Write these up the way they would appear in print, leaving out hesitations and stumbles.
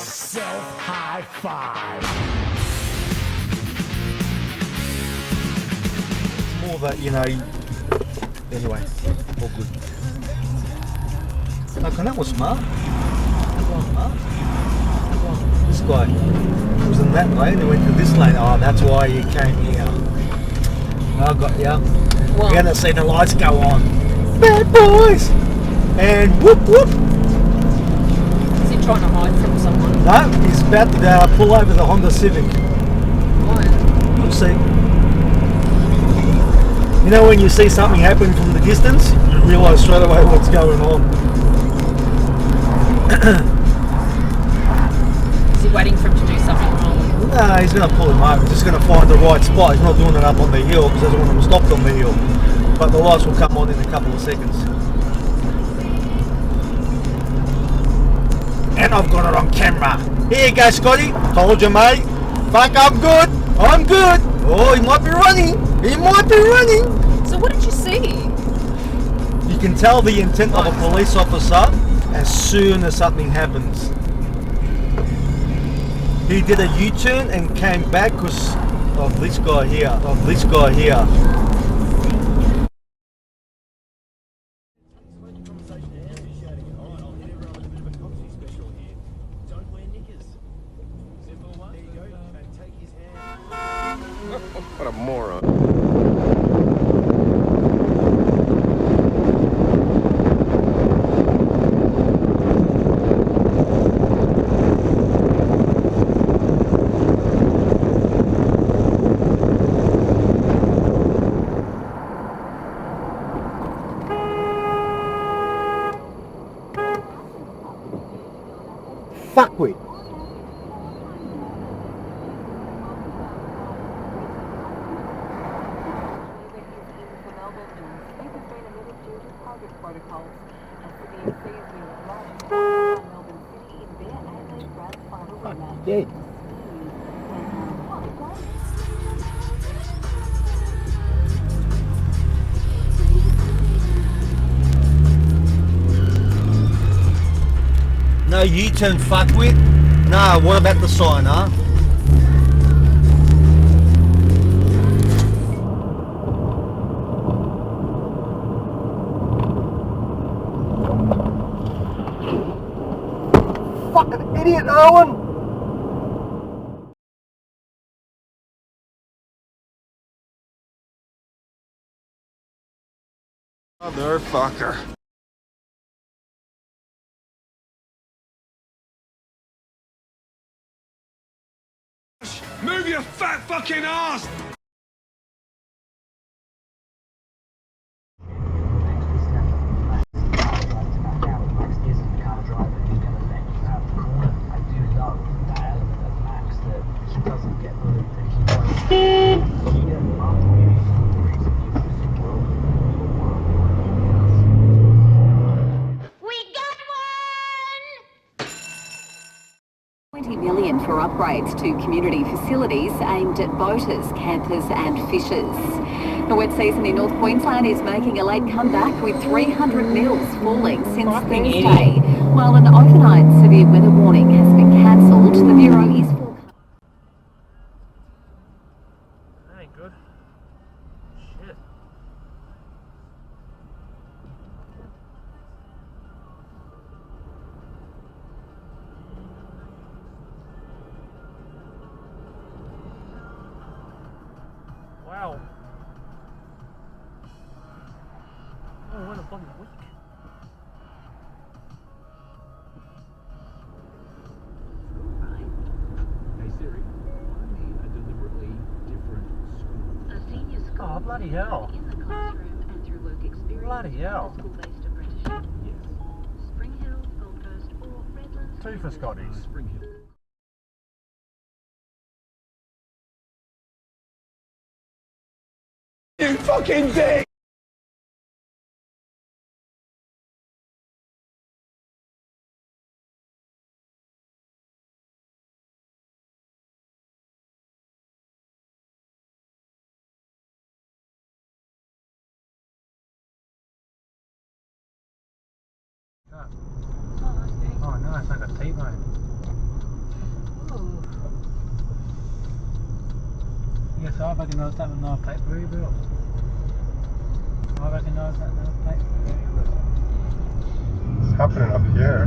Self high five. More that, you know, anyway, all good. Okay, that was smart. That was smart. This guy was in that lane, he went to this lane. Oh, that's why you came here. I got ya. You're gonna see the lights go on. Bad boys! And whoop whoop! Is he trying to hide from someone? No, he's about to pull over the Honda Civic. Why? You'll see. You know when you see something happen from the distance, you realise straight away what's going on. Is he waiting for him to do something wrong? No, he's going to pull him over. He's just going to find the right spot. He's not doing it up on the hill because he doesn't want him to stop on the hill. But the lights will come on in a couple of seconds. And I've got it on camera. Here you go, Scotty. Told you, mate. Fuck, I'm good. I'm good. Oh, he might be running. He might be running. So what did you see? You can tell the intent of a police officer as soon as something happens. He did a U-turn and came back because of this guy here. Of this guy here. What a moron. Fuckwit. Dead. No U-turn, fuckwit. No, what about the sign, huh? Fucking idiot, Owen! Motherfucker. Move your fat fucking ass! $20 million for upgrades to community facilities aimed at boaters, campers and fishers. The wet season in North Queensland is making a late comeback with 300 mils falling since Thursday. While an overnight severe weather warning has been cancelled, the Bureau is forecasting. That ain't good. Shit. Wow. Oh, what a bloody week. Hey Siri, find me a deliberately different school. A senior school Oh, bloody hell. in the classroom and through work experience. Bloody hell. A school-based apprenticeship. Yes. Spring Hill, Gold Coast, or Redlands. Two for Scotties. Spring Hill. You fucking dick! Oh no, it's like a T-bone. Yes, I recognise that number plate very well. I recognise that number plate very well. What's happening up here?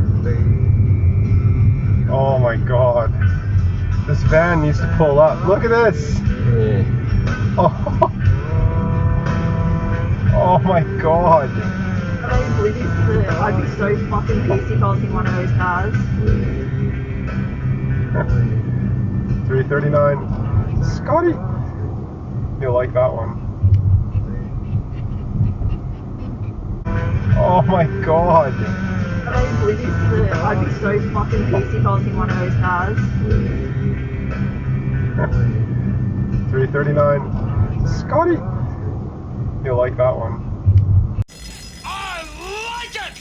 Oh my god. This van needs to pull up. Look at this! Oh, oh my god. I'd be so fucking pissed if I was in one of those cars. 339. Scotty! You'll like that one. Oh my god. I'd be so fucking pissed if I was in one of those cars. 339. Scotty! You'll like that one. I like it!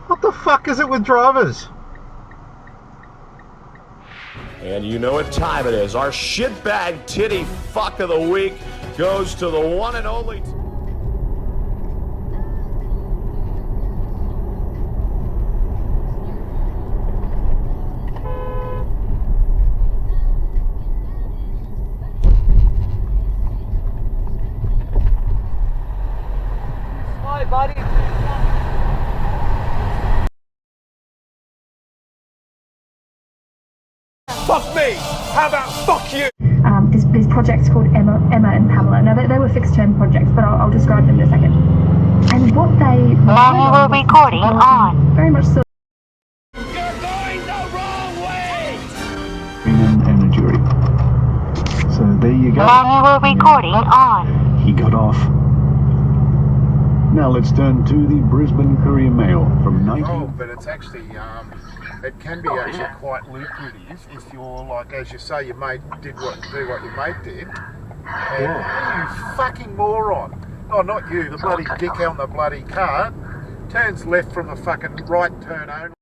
What the fuck is it with drivers? And you know what time it is. Our shitbag titty fuck of the week goes to the one and only... Hi, buddy. Fuck me! How about fuck you? These projects called Emma and Pamela. Now, they were fixed-term projects, but I'll describe them in a second. And what they... Manual recording on. Very much so... You're going the wrong way! And the jury. So there you go. Manual recording on. He got off. Now let's turn to the Brisbane Courier Mail from 19... Oh, but it's actually, it can be actually quite lucrative if you're like, as you say, your mate do what your mate did. And you fucking moron. Oh, not you, the bloody dick on the bloody car turns left from the fucking right turn only.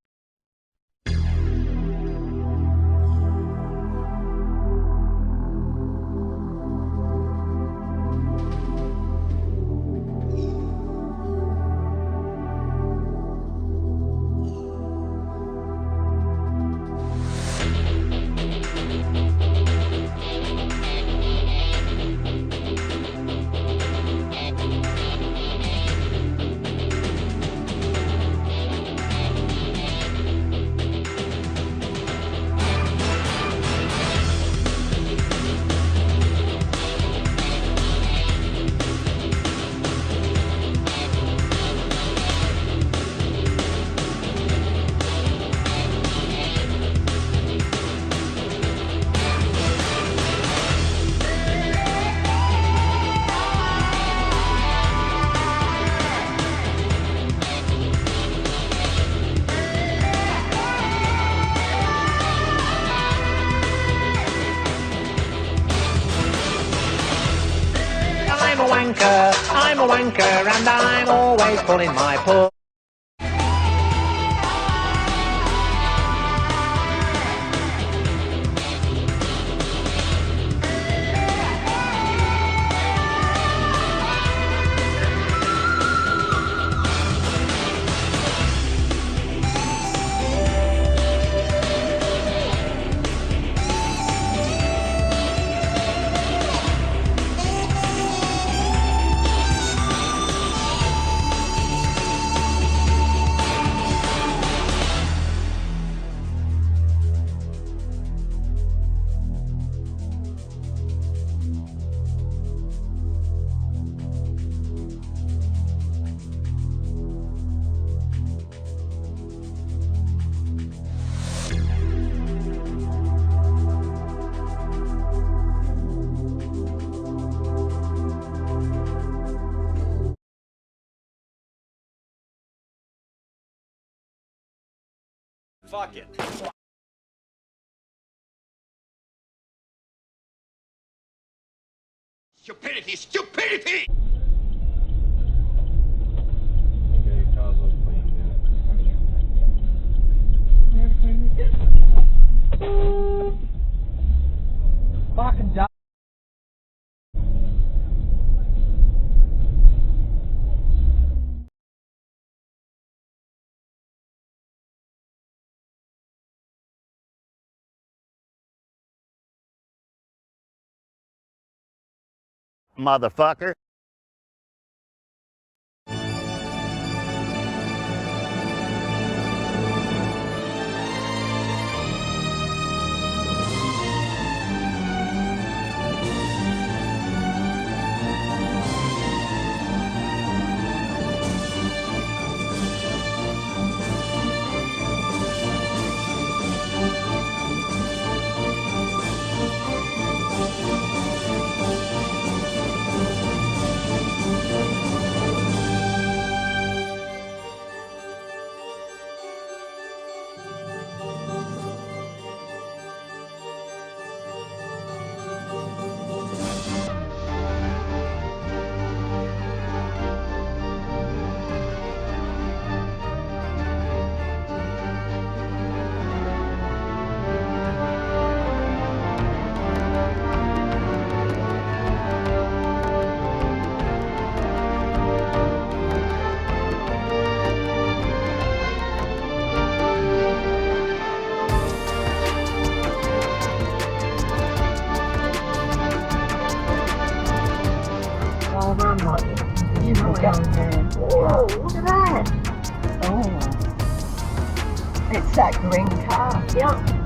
I'm a wanker, and I'm always pulling my pull. Fuck it. Stupidity! Stupidity! motherfucker. Whoa, look at that. Oh. It's that green car. Yep.